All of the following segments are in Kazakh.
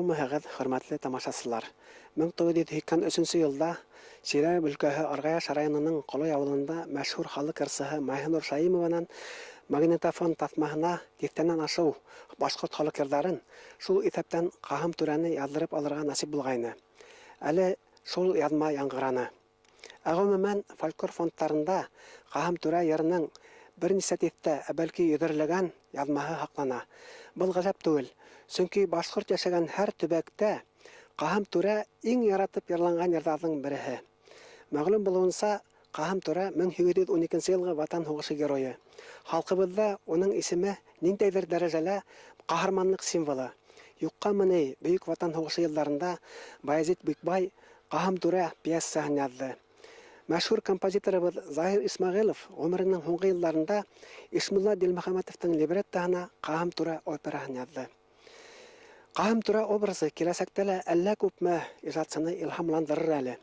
Саумыһығыҙ, хөрмәтле тамашасылар. 1993 елда Чиләбе өлкәһе Аргаяш районының Колой авылында мәшһүр халык ырсыһы Майһинур Шаимованың магнитофон тасмаһына тиктәннән ашыу башҡорт халык йырҙарын шул иҫәптән Ҡаһым түрәне яҙҙырып алырға насип булғайны. Әле шул яҙма яңғыраны. Ә ғөмүмән фольклор фондтарында Ҡаһым түрә йырының бер нисә тиҫтә, бәлки йөҙәрләгән яҙмаһы һаҡлана. Был ғәжәп түгел, сөнки башҡорт йәшәгән һәр төбәктә Ҡаһым түрә иң яратып йырланған йырҙарҙың береһе. Мәғлүм булыуынса, Ҡаһым түрә 1812 йылғы Ватан һуғышы геройы. Халҡыбыҙҙа уның исеме ниндәйҙер дәрәжәлә ҡаһарманлык символы. Юҡҡамы ни, Бөйөк Ватан һуғышы йылдарында Баязит Бикбай Ҡаһым түрә пьесаһын яҙҙы. Мәшһүр композиторыбыҙ Заһир Исмәғилов ғүмеренең һуңғы йылдарында Ишмулла Дилмөхәмәтовтың либреттаһына Ҡаһым түрә операһын яҙҙы. Ҡаһым түрә образы киләсәктә лә әллә күпме ижадсыны илһамландырыр әле.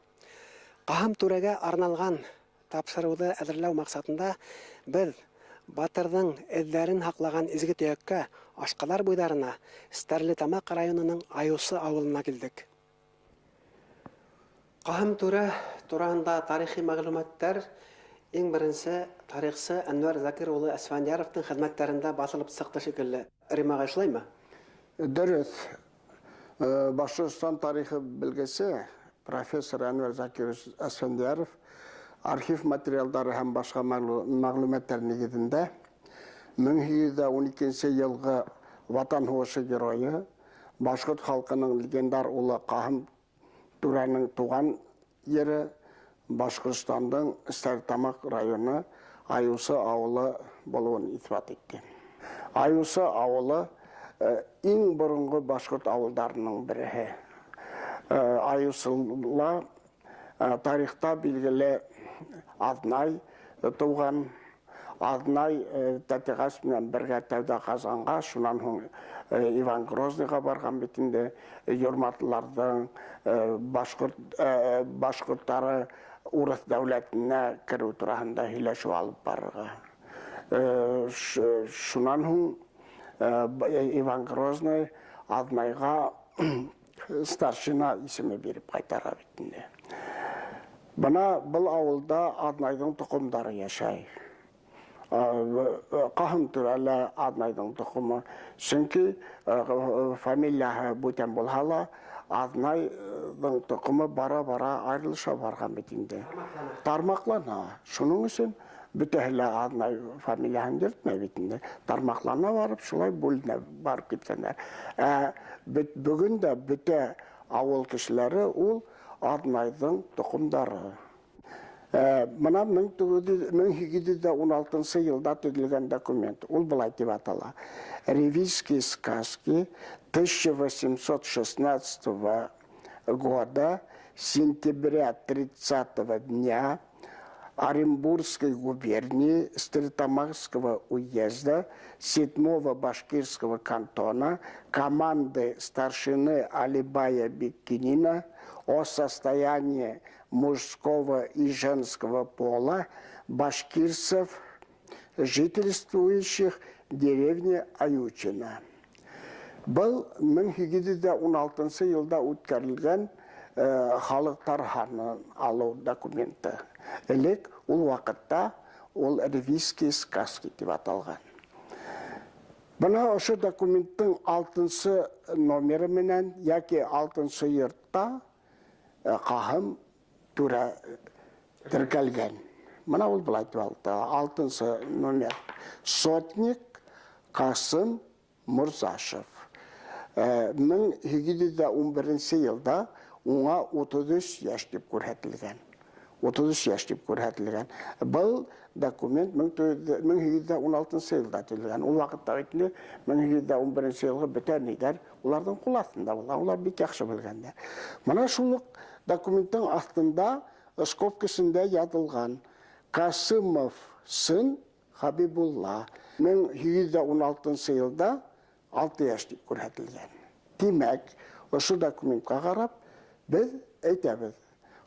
Ҡаһым түрәгә арналған тапшырыуҙы әҙерләү маҡсатында беҙ батырҙың эҙҙәрен һаҡлаған изге төйәккә, Ашҡаҙар буйҙарына, Стәрлетамаҡ районының Айыусы ауылына килдек. Ҡаһым түрә тураһында тарихи мәғлүмәттәр иң беренсе тарихсы Әнвәр Закир улы Әсфәндияровтың хеҙмәттәрендә баҫылып сыҡты шикелле. Римаға шулаймы? Дөрөҫ. Башҡортостан тарихы белгесе профессор Әнвәр Закир Әсфәндияров архив материалдары һәм башҡа мәғлүмәттәр нигеҙендә 1812 йылғы Ватан һуғышы геройы, башҡорт халҡының легендар улы Ҡаһым түрәнең туған ере Башҡортостандың Стәрлетамаҡ районы Айыусы ауылы булыуын иҫбат итте. Айыусы ауылы иң боронғо башҡорт ауылдарының береһе. Айыусыла тарихта билгеле Аҙнай тыуған. Аҙнай Тәтеғас менән бергә тәүҙә Ҡазанға, шунан һуң Иван Грозныйға барған битендә Йорматлыларҙың башҡорттары урыҫ дәүләтенә кереү тураһында һөйләшеү алып барырға. Шунан һуң Иван Грозный Аҙнайға старшина исеме биреп ҡайтара битендә. Бына был ауылда Аҙнайҙың тоҡомдары йәшәй. Ҡаһым түрәлә Аҙнайҙың тоҡомо. Сөнки фамилияһы бүтән булһа ла, Аҙнайҙың тоҡомо бара-бара айырылыша барған бит инде. Тармаҡлана. Шуның өсөн бөтәһе лә Аҙнай фамилияһын йөрөтмәй бит инде. Тармаҡлана барып, шулай бүленә барып киткәндәр. Бөгөн дә бөтә ауыл кешеләре ул Аҙнайҙың тоҡомдары. Мына 1816 йылда төҙөлгән документ. Ул былай тип атала. Ревизские сказки 1816 года, сентября 30 дня Оренбургской губернии Стерлитамакского уезда 7-го башкирского кантона команды старшины Алибая Беккинина о состоянии мужского и женского пола башкирцев, жительствующих в деревне Аютина. Был 1816 йылда үткәрелгән халыҡтар һанын алыу документы. Элек ул ваҡытта ул ревизские сказки дип аталған. Бына ошо документтың 6-сы номері менән, яки 6-сы йортта Ҡаһым түрә теркәлгән. Мына ул былай дип атала. 6-сы номер. Сотник Ҡасым Мурзашев. 1811 йылда уңа 33 йәш дип күрһәтелгән. 33 йәш дип күрһәтелгән. Был документ 1816 йылда төзелгән. Ул ваҡытта итне 1811 йылғы бөтән нидәр уларҙың ҡул аҫтында була. Улар бик яҡшы белгәндәр. Мына шул документтың аҫтында скобкасында яҙылған Ҡасымов сын Хабибулла 1816 йылда 6 йәш дип күрһәтелгән. Тимәк, ошо документҡа ҡарап, беҙ әйтәбеҙ,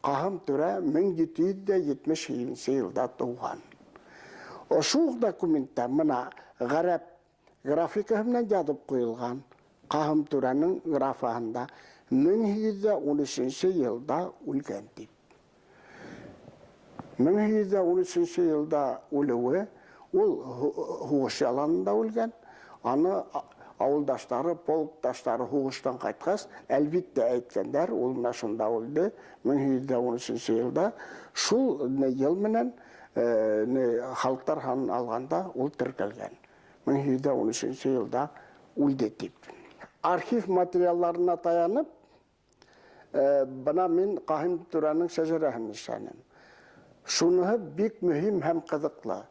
Ҡаһым түрә 1770 йылда тыуған. Ошо документта мына ғәрәп графикаһы менән яҙып ҡуйылған. Қахым Төраның графаһында 1813 елда өлген деп. 1813 елда өлуі, ол Хуғыш алаңында өлген. Аны ауылдаштары, полкташтары Хуғыштан қайтқас, әлбетте әйткендер, ол нашында өлді 1813 елда. Шул ел менен халықтар ханын алғанда ол тіркелген. 1813 елда өлді деп. Архив материалларына таянып, бына мен Қахым Төраның шәжәрәһін нишаным. Шуныһы бик мөһим һәм кызыклы.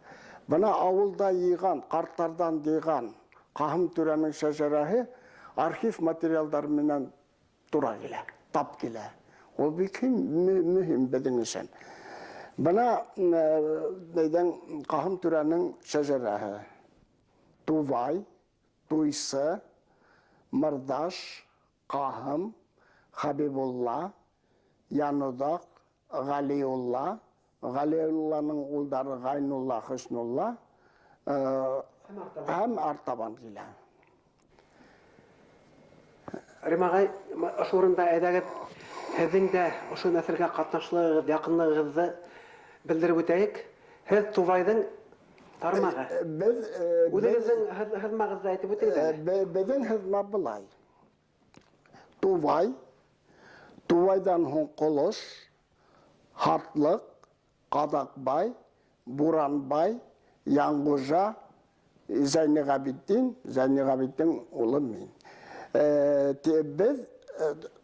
Бына авылда йыйган, карттардан йыйган Қахым Төраның шәжәрәһе архив материалдар менән тура килә, тап килә. Ол бик мөһим безнең өчен. Бына Қахым Төраның шәжәрәһе. Тувай, Туйсы, Мырдаш, Қахым, Хабибулла, Янудақ, Ғалиулла, Ғалиулланың улдары Ғайнулла, Хusнулла, һәм артабан килә. Римағай, ошо урында әйдәгеп, һеҙҙең дә ошо нәҫелгә ҡатнашлығығыҙ, яҡынлығығыҙҙы белдереп үтәйек. Һеҙ Тувайҙың тармағы. Үҙегеҙҙең һыҙмағыҙҙы әйтеп үтегеҙ. Беҙҙең һыҙма былай. Тувай, Тувайҙан һуң Ҡолош, Һатлыҡ, Ҡаҙаҡбай, Буранбай, Янғужа, Зәйнеғәбиттин улы мин. Беҙ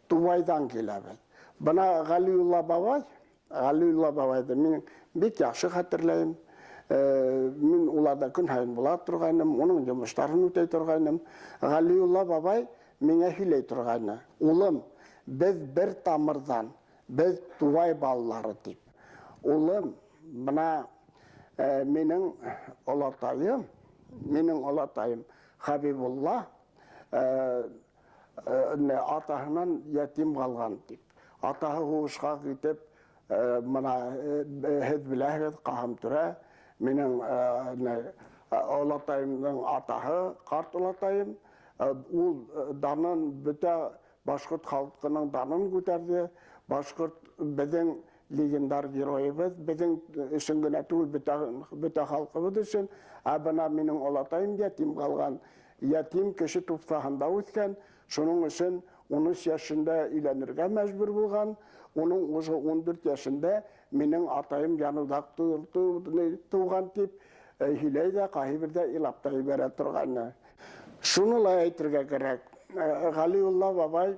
Тувайҙан киләбеҙ. Бына Ғалиулла бабайҙы мин бик яҡшы хәтерләйем. Мин уларда көн һайын була торғайным, уның йомоштарын үтәй торғайным. Ғалиулла бабай миңә һөйләй торғайны. Улым, беҙ бер тамырҙан, беҙ Тувай балалары тип. Улым, бына минең олатайым Хабибулла атаһынан ятим ҡалған тип. Атаһы һуғышҡа китеп, мына һеҙ беләһегеҙ, Ҡахым Төра, минең олатайымдың атаһы, ҡарт олатайым, ул данын бөтә башҡорт халҡының данын күтәрҙе. Башҡорт беҙҙең легендар геройыбыҙ, беҙҙең өсөн генә түгел, бөтә халҡыбыҙ өсөн. Ә бына минең олатайым ятим ҡалған. Ятим кеше тупсаһында үҫкән, шуның өсөн 13 йәшендә өйләнергә мәжбүр булған. Уның уже 14 йәшендә минең атайым Янудақ туған тип һөйләй ҙә, ҡайһы илап та ебәрә торғайны. Шуны ла әйтергә кәрәк. Ғалиулла бабай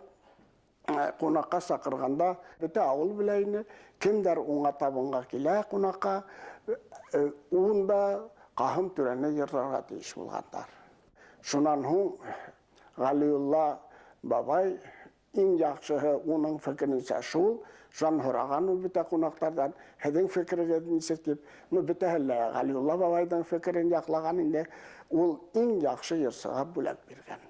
ҡунаҡҡа саҡырғанда бөтә ауыл белә ине. Кемдәр уңа табынға килә ҡунаҡҡа, унда Ҡахым Түрәне йырларға тейеш булғандар. Шунан һуң Ғалиулла бабай иң яҡшыһы уның фекеренсә шул, жан һораған ул бөтә ҡунаҡтарҙан, һеҙҙең фекерегеҙ нисек тип. Бөтәһе лә Ғалиулла бабайҙың фекерен яҡлаған инде. Ул иң яҡшы йырсыға бүләк биргән.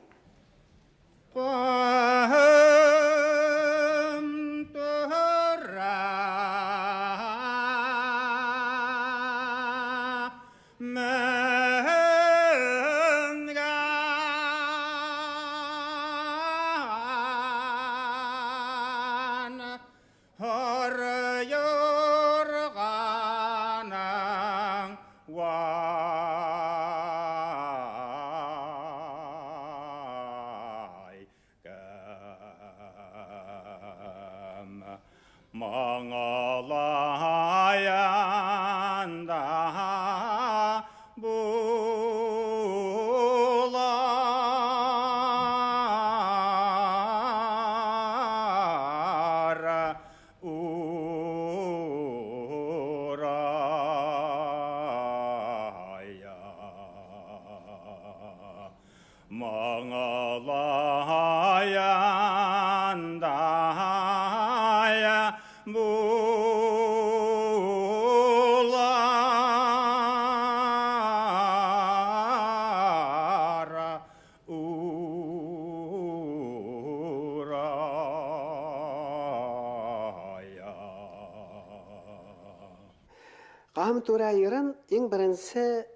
Ҡахым Түрә йырын иң беренсе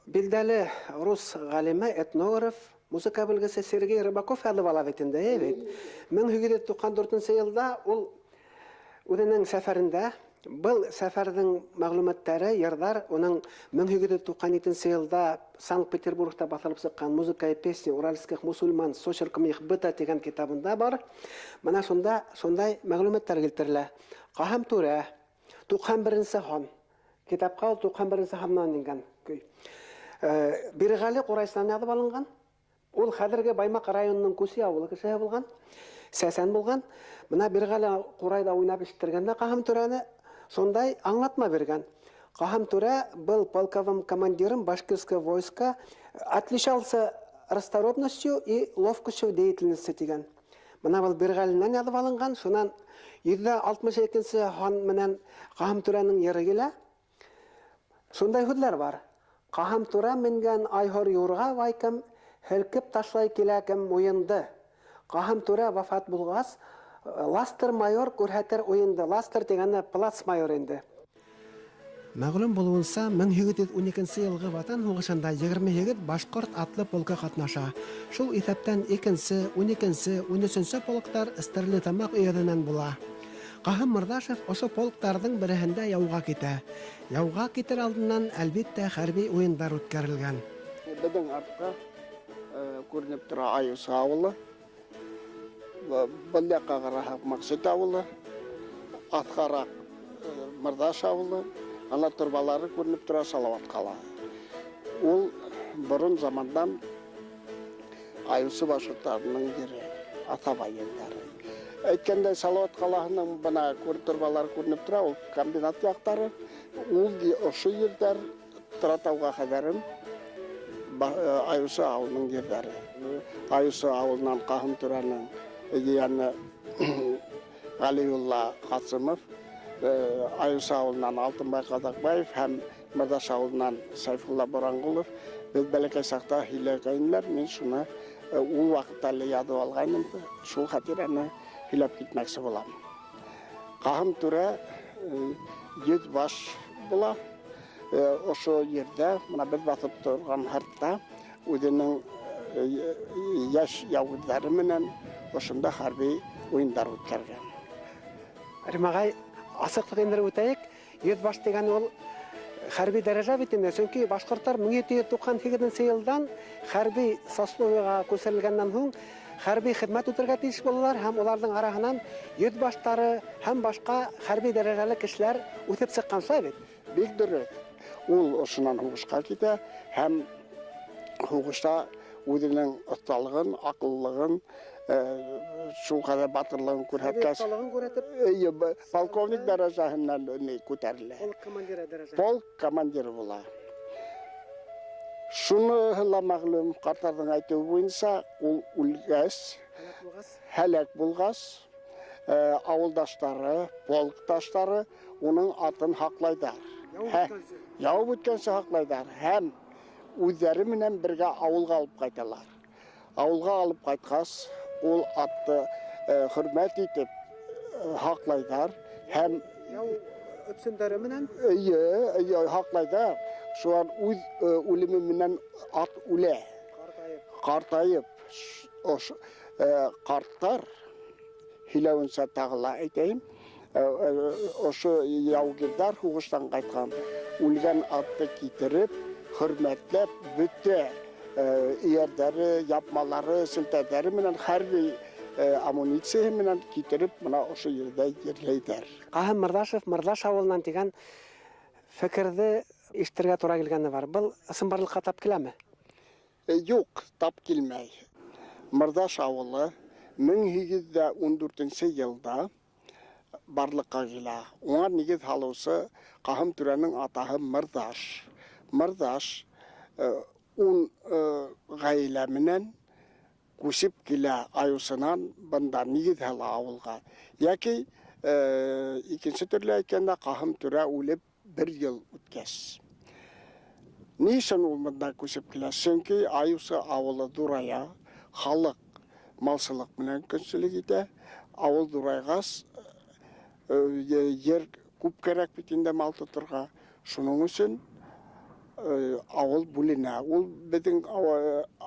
билдәле рус ғалимы, этнограф музыка белгесе Сергей Рыбаков алып ала бит инде, evet. 1994 елда ул үзенең сәфәрендә был сәфәрнең мәгълүматлары, йырлар, уның 1997 елда Санкт-Петербургта басылып чыккан «Музыка и песни уральских мусульман с очерком их быта» дигән китабында бар. Менә шунда сондай мәгълүматлар китерелә. Каһам түрә, 91-нче хан. Китапка 91-нче ханнан ингән көй. Биргали Курайстан язып алынган. Ул хәзерге Баймак районының Күси авылы кешесе булган. Сәсән булган. Менә Биргали Курайда уйнап ишеттергәндә Каһам түрәне сондай аңлатма бергән. Каһам түрә был полковым командиром башкирского войска, отличался расторопностью и ловкостью в деятельности дигән. Менә бу Биргалиннән язып алынган, шуннан 162-нче хан менән Каһам түрәнең йыры килә. Шундай хүдләр бар. Каһам түрә менгән айхор юрга вайкым, һелкеп ташлай киләкем муенды. Каһам түрә вафат булгас, Ластер майор күрһәтер уенды. Ластер дигәнне плац майор инде. Мәгълүм булуынса, 1912 елгы Ватан һугышында 27 башкорт атлы полкы катнаша. Шул исәптән 2-нче, 12-нче, 13-нче полктар Стәрлетамак өйрәнән була. Каһам Мырдашев ошо полктарның берәһендә яуга китә. Яуга китер алдыннан әлбәттә хәрби уеннар үткәрелгән. Безнең артта күренеп тора Аюс авылы. Бәлләк агырак Максат авылы, Атхарак Мырдаш авылы, ана турбалары күренеп тора Салават кала. Ул борын замандан Аюсы башкортларының җире, Атабай елдары. Әйткәндә Салават калаһының бына турбалары күренеп тора, ул комбинат яктары. Ул ошо җирләр Таратауга хәбәрем Аюсы авылының җирләре. Аюсы авылынан Каһам түрәнең yani Aliullah Qasımov, Аюсы ауылынан Алтынбай Қазақбаев һәм Мырдаш ауылынан Сайфулла Бораңғұлов біз бәләкәй сақта һөйләгәннәр. Мен шуны ул вакытта язып алғаным. Шул хатирәне һөйләп китмәкче булам. Каһам түрә 100 баш була. Ошо җирдә менә без басып торган хартта үзенең яшь явыздары менән ошында хәрби уеннар үткәргән. Римагай асыклык инде үтәйек. 100 баш дигән ул хәрби дәрәҗә бит инде. Чөнки башкортлар 1798 елдан хәрби сословиягә күчерелгәннән соң хәрби хезмәт үтәргә тиеш булалар һәм уларның арасыннан 100 баштары һәм башка хәрби дәрәҗәле кешеләр үтеп чыкканса бит. Бик дөрес. Ул ошыннан һугышка китә һәм һугышта үзенең осталыгын, акыллыгын, шул кадәр батырлыгын күрһәткәч, полковник дәрәҗәһеннән күтәрелә. Полк командиры була. Шуны ла мәгълүм картарның әйтүе буенча, ул үлгәс, һәлак булгас, авылдаштары, полкташтары уның атын хаклайдар. Яу бүткәнче хаклайдар. Һәм үзләре менән бергә авылга алып кайталар. Авылга алып кайткас, ул атты хөрмәт итеп хаклайдар. Һәм өпсендәре менән хаклайдар. Шуан үз үлеме менән ат үлә. Картайып. Карттар һиләвенчә тагыла әйтәйем. Ошо яугирдар һугыштан кайткан үлгән атты китереп, хөрмәтләп, бүтә иярдәре, япмалары, силтәләре менән хәрби амуниция менән китереп, менә ошо җирдә җирләйдәр. Каһам Мырдашев Мырдаш авылынан дигән фикерде ишетергә туры килгәне бар. Был ысынбарлыкка тап киләме? Юк, тап килмәй. Мырдаш авылы 1814 елда барлыкка килә. Уңа нигез халыусы Каһам түрәнең атаһы Мырдаш. Мырдаш ун гаилә менән күчеп килә Аюсынан бында нигез һәлә авылга. Яки икенче төрле әйткәндә Каһам түрә үлеп 1 ел үткәч. Ни өчен ул монда күчеп килә? Чөнки Аюсы авылы дурая, халык малчылык менән көнчелек итә. Авыл дурайгас yer күп кирәк бит инде мал тотырга. Шуның өчен авыл бүленә. Ул безнең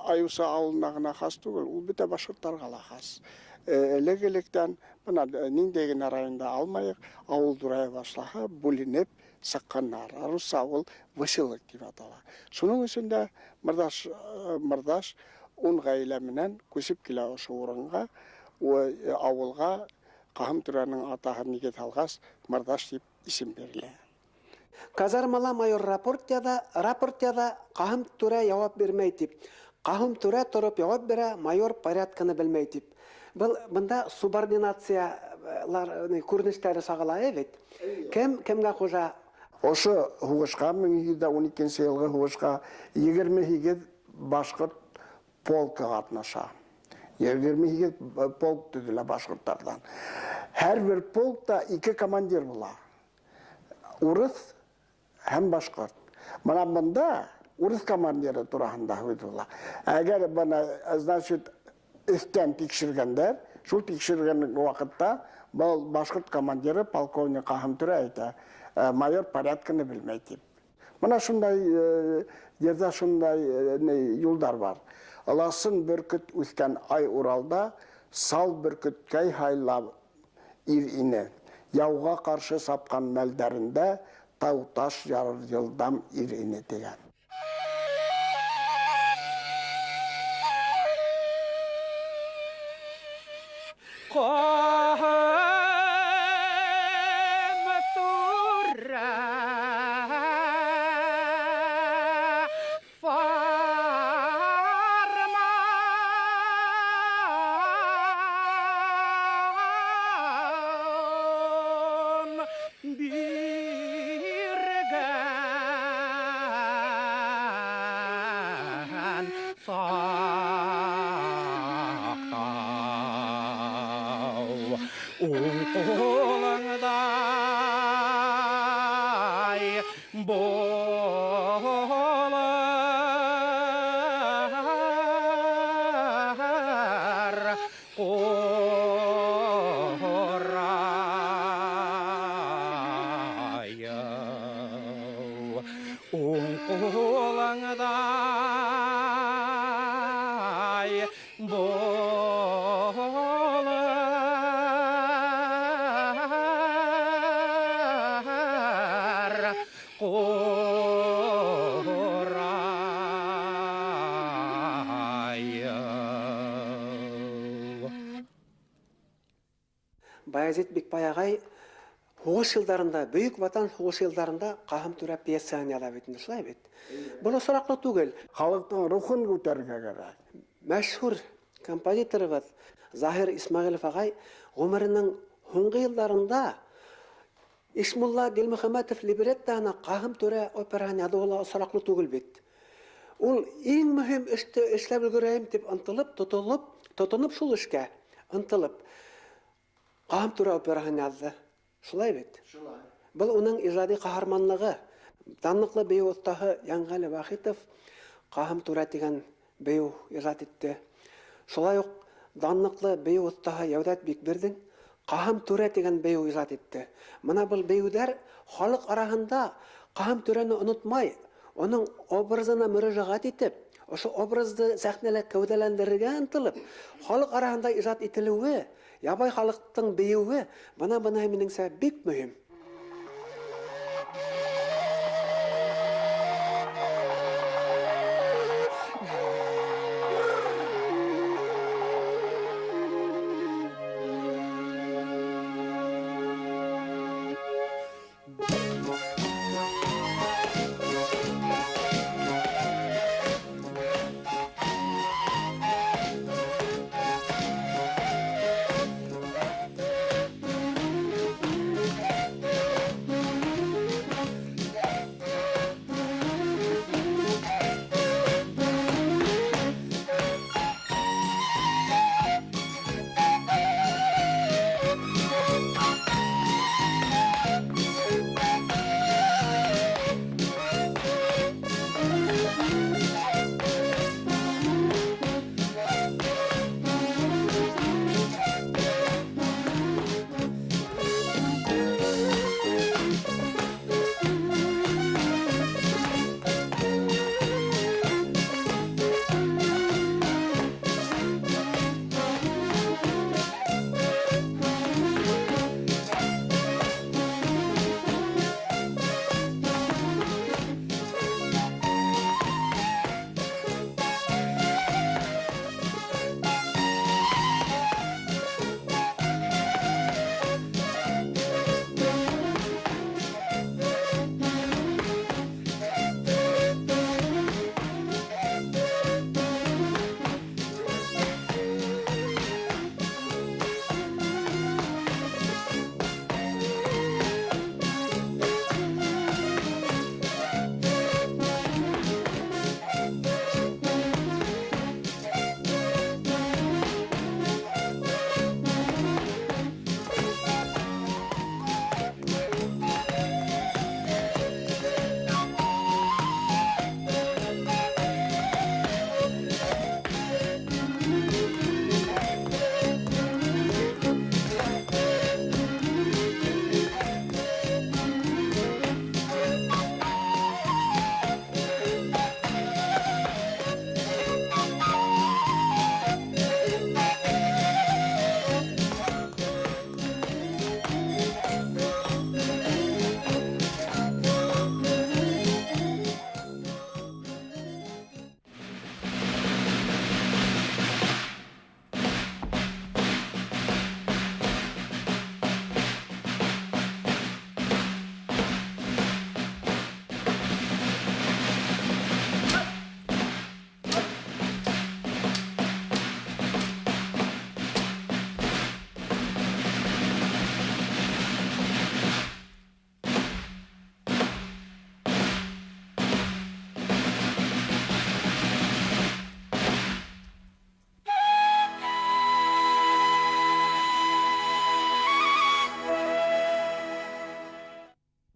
Айуса ауылына ғана хас түгел, ул бите башкорттарга ла хас. Элек-электен мына Ниндеген районда алмайык, ауыл дурая башлаха бүлініп сыққаннар. Арус ауыл вышылык деп атала. Шуның үчүндө мырдаш он гаилә менен көсүп килә ошо урынга, авылга Кахым Түрәнең атаһы Нигет алгас, мырдаш дип исем берилә. Казармала майор рапортяда Кахым Түрә явап бермәй дип. Кахым Түрә торып явап берә, майор порядканы белмәй дип. Бында субординациялар күренештәре сагыла бит. Кемгә хуҗа? Ошо хугышка 1912 елгы хугышка 22 башкорт полкы катнаша. 22 полк төзелә башкортлардан. Һәр бер полкта 2 командир була. Урыс һәм башкорт. Мына монда урыс командиры турасында һүз. Әгәр бана, значит, өстән тикшергәндәр, шул тикшергән вакытта башкорт командиры полковник Кахым Түрә әйтә, майор порядканы белмәй дип. Мына шундай ердә шундай юлдар бар. Аласын бөркет үскән ай Уралда сал бөркеткәй хайлап ир ине. Яуга каршы сапкан мәлдәрендә тау-таш ярыр йылдам ир ине дигән. Баязит Бекбайагай хугыш йылдарында, Бөек Ватан хугыш йылдарында Кахым Түрә пьесасын яда бит, шулай бит. Бу сораклы түгел. Халыктың рухын күтәргә кирәк. Мәшһүр композиторыбыз Захир Исмәгыйлев агай гомеренең һуңгы йылларында Ишмулла Дилмөхәммәтов либреттаны Кахым Түрә операсын ядула сораклы түгел бит. Ул иң мөһим эште эшләп өлгерәм дип тотынып шул эшкә ынтылып Кахым Түрә операсын язды. Шулай бит. Шулай. Бұл уның ижади каһарманлыгы. Данлыклы бейүү устаһы Яңгали Вахитов Кахым Түрә дигән бейүү ижад итте. Шулай ук данлыклы бейүү устаһы Яудат Бикбердин Кахым Түрә дигән бейүү ижад итте. Мына бу бейүүдәр халык арасында Кахым Түрәне онытмай, оның образына мөрәҗәгать итеп, ошо образды сәхнәлә кәүдәләндерергә ынтылып, халык арасында ижад ителүе, ябай халыктың бейеүе, бына минеңсә бик мөһим.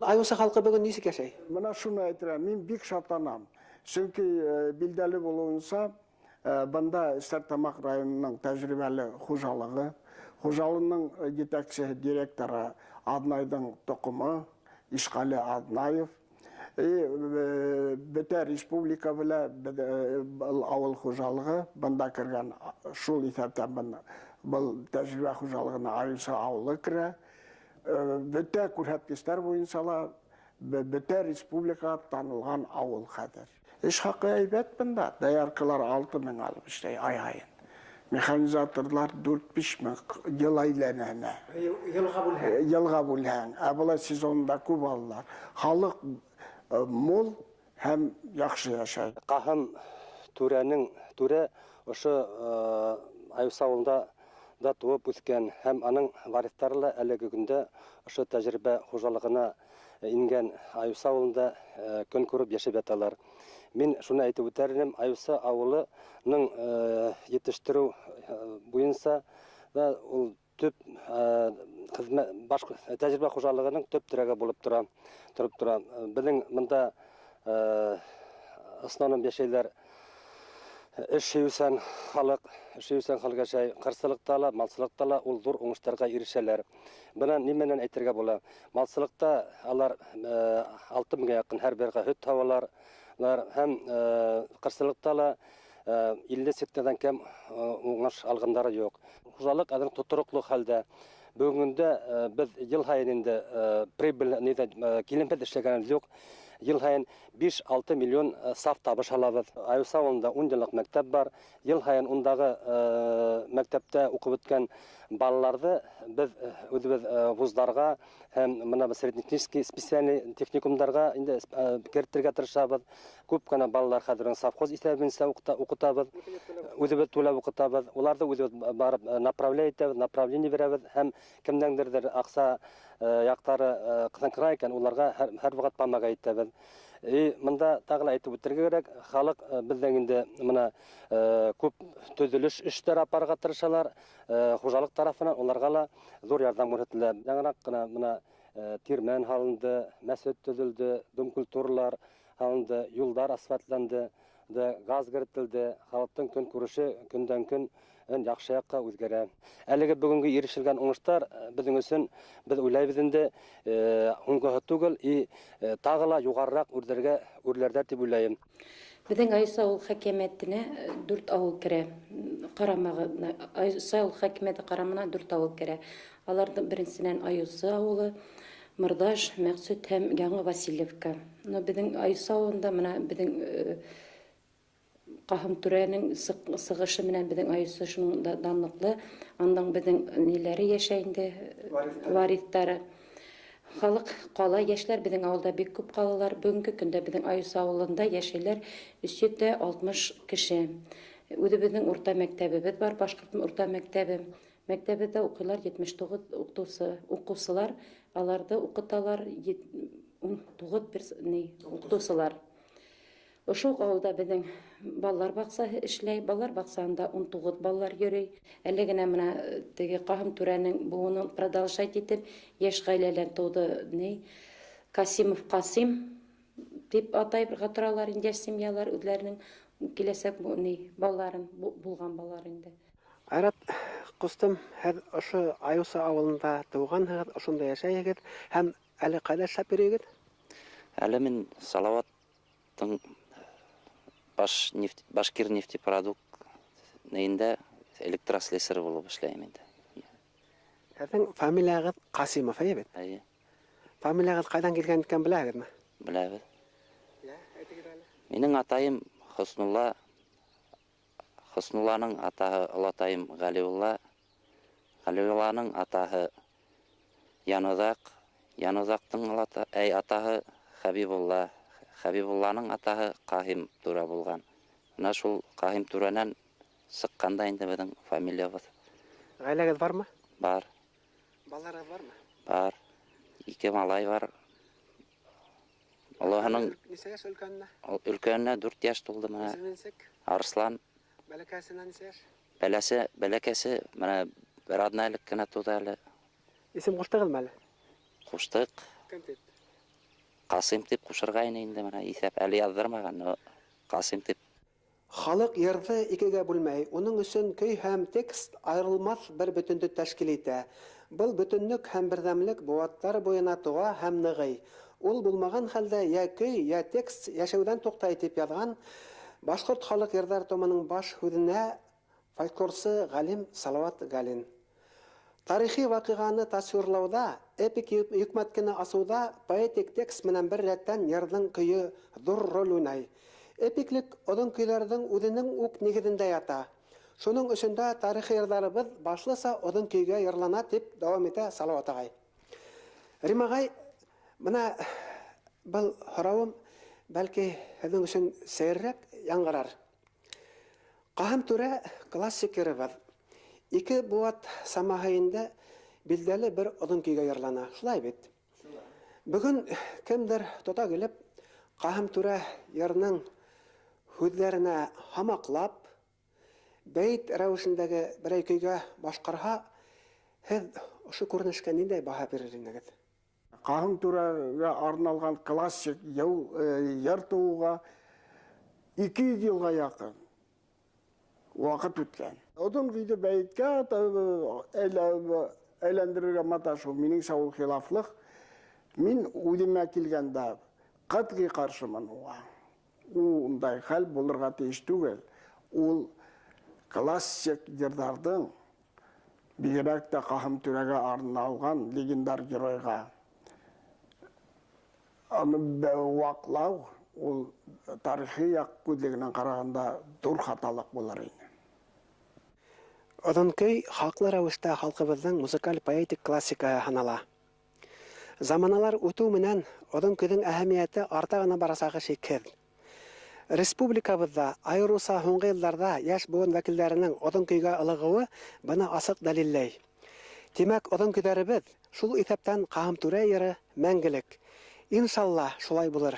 Айусы халкы бүгін нисек яшәй? Мына шуны әйтәм, мин бик шатланам. Чөнки билдәле булуынча, бында Стартамак районының тәҗрибәле хуҗалыгы, хуҗалыгының җитәкче директоры Аднайдың токымы, Ишкали Аднаев, бөтә республика белә авыл хуҗалыгы, бында кергән шул исәптән был тәҗрибә хуҗалыгына Айса авылы керә. Бөтә күрһәткечләр буенча ла бөтә республикага танылган авыл хәзер. Эш хакы әйбәт бында. Даяркалар 6000 алып эшләй ай һайын. Механизаторлар 4-5 мең ел әйләнә. Елга бүлһәң. Ә була сезонда күп алалар. Халык мул һәм яхшы яшәй. Кахым түрә ошо Айса авылында да туып үскән һәм аның варислары әлеге көндә ошо тәҗрибә хуҗалыгына ингән Айса авылында көн күреп яшәп яталар. Мин шуны әйтеп үтәрмен, Айса авылының җитештерү буенча да ул төп хезмәт тәҗрибә хуҗалыгының төп терәге булып тора. Безнең монда основном яшәйләр эшчән халык яшәй, кырсылыкта ла, малчылыкта ла ул зур уңышларга ирешәләр. Бuna нименнән әйтергә була? Малчылыкта алар 6000-га якын һәр бер һөт тавалар һәм кырсылыкта ла 50 сектадан кем уңыш алгандары юк. Хуҗалык аның тотрыклы хәлдә. Бүгенгә без ел һайын инде прибыль килемпәт эшләгән юк. Ел һайын 5-6 миллион саф табыш алабыз. Айса авылында 10 еллык мәктәп бар. Ел һайын ундагы мәктәптә укып үткән балаларны без үзебез вузларга һәм мына среднетехнический специальный техникумнарга инде кертергә тырышабыз. Күп кенә балалар хәзер совхоз исәбенчә укытабыз. Үзебез түләп укытабыз. Уларны үзебез барып направление бирәбез һәм кемнеңдер акса яктары кысынкыра икән, уларга һәр вакыт памага итәбез. Монда тагын әйтеп үтәргә кирәк, халык бездән инде моны күп төзелеш эшләре апарга тырышалар, хуҗалык тарафыннан уларга ла зур ярдәм күрсәтелә. Яңарак кына моны тирмән халынды, мәсҗид төзелде, дом культуралар халынды, юллар асфальтланды, газ кертелде, халыктың көн күреше көндән-көн яхшы якка үзгәрә. Әлеге бүгенге ирешелгән уңыштар безнең өчен без уйлайбыз инде уңгы түгел, тагы ла югарырак үрләрдә дип уйлайм. Безнең Айса авыл хакимиятенә 4 авыл керә. Карамагы Айса авыл хакимияте карамына 4 авыл керә. Аларның беренчесеннән Айса авылы, Мырдаш, Мәксүт һәм Яңа Васильевка. Безнең Айса авылында менә безнең Кахым түрәнең сыгышы менән безнең Айса шуның данлыклы, андан безнең ниләре яшәй инде, варислары. Халык кала яшьләр безнең авылда бик күп калалар. Бүгенге көндә безнең Айса авылында яшәйләр 360 кеше. Үзебезнең урта мәктәбебез бар, Башкортстан урта мәктәбе. Мәктәбендә укыйлар 79 укучылар, аларда укыталар 19 укытучылар. Ошол авылда безнең балалар баксасы эшләй, балалар баксасында 19 балалар йөри. Әле генә менә теге Кахым түрәнең буынын продолжать итеп, яшь гаиләләр туды, Касимов Касим дип атайга торалар инде семьялар үзләренең киләсәк балаларын булган балалар инде. Айрат кустым, һәр ошо Айса авылында туган, ошонда яшәйгез һәм әле кайда эшләп йөрегез? Әле мин Салаваттың Башкир нефтепродукт нәйендә электрослесарь булып эшләйм инде. Һәм фамилиягыз Касимов бит? Әйе. Фамилиягыз кайдан килгән икән беләгезме? Беләбез. Минең атайым Хоснулла, Хоснулланың атаһы Алатайым Галиулла, Галиулланың атаһы Янузак, Янузактың атаһы Хабибулла, Хабибулланың атаһы Кахим Тура булган. Менә шул Кахим Туранан сыкканда инде безнең фамилиябыз. Гаиләгез бармы? Бар. Балаларыгыз бармы? Бар. 2 малай бар. Аллаһның ничә яшь өлкәнне? Өлкәнне 4 яшь тулды менә. Арслан. Бәләкәсенә ничә яшь? Бәләкәсе менә бер адна элек кенә туды әле. Исем куштыгызмы әле? Куштык. Кем дип? Касымтип кушыргайны инде мына исәп әле яздырмаган, но Касымтип. Халык йырды икегә бүлмәй, уның өсөн көй һәм текст айрылмас бер бөтөнлек тәшкил итә. Был бөтөнлек һәм бердәмлек буаттар буена туа һәм ныгый. Ул булмаган хәлдә я көй, я текст яшәүдән туктай дип язган Башкорт халык йырдар томының баш һүҙенә фольклорсы Галим Салават Галин. Тарихи вакыйганы тасвирлауда, эпик йөкмәткене асуда поэтик текст менән бер рәттән йырның көйө зур роль уйнай. Эпиклек оҙон көйҙәрҙең үҙенең үк нигеҙендә ята. Шуның өсөндә тарихи йырҙарыбыҙ башлыса оҙон көйгә йырлана дип дауам итә Салауат ағай. Рим ағай, бына был һорауым бәлки һеҙҙең өсөн сәйерерәк яңғырар. Ҡаһым түрә классик йырыбыҙ. 2 быуат самаһы инде билдәле бер оҙон көйгә йырлана. Шулай бит. Бөгөн кемдер тота килеп, Ҡаһым түрә йырының һүҙҙәренә һамаҡлап, бәйет рәүешендәге берәй көйгә башҡарһа, һеҙ ошо күренешкә ниндәй баһа бирер инегеҙ? Ҡаһым түрәгә арналған классик йыр тыуға 200 йылға яҡын ваҡыт үткән. Оҙон көйҙө бәйеткә әйләндерергә маташу минеңсә ул хилафлыҡ. Мин үҙемә килгәндә ҡатғи ҡаршымын уға. Ундай хәл булырға тейеш түгел. Ул классик йырҙарҙың бигерәк тә Ҡаһым түрәгә арналған легендар геройға аны ваҡлау, ул тарихи яҡ күҙлегенән ҡарағанда ҙур хаталыҡ булыр ине. Оҙон көй хаҡлы рәүештә халҡыбыҙҙың музыкаль поэтик классикаһы һанала. Заманалар үтеү менән оҙон көйҙөң әһәмиәте арта ғына барасағы шикһеҙ. Республикабыҙҙа, айырыуса һуңғы йылдарҙа йәш быуын вәкилдәренең оҙон көйгә ылығыуы быны асыҡ дәлилләй. Тимәк, оҙон көйҙәребеҙ шул иҫәптән Ҡаһым түрә йыры мәңгелек. Иншалла, шулай булыр.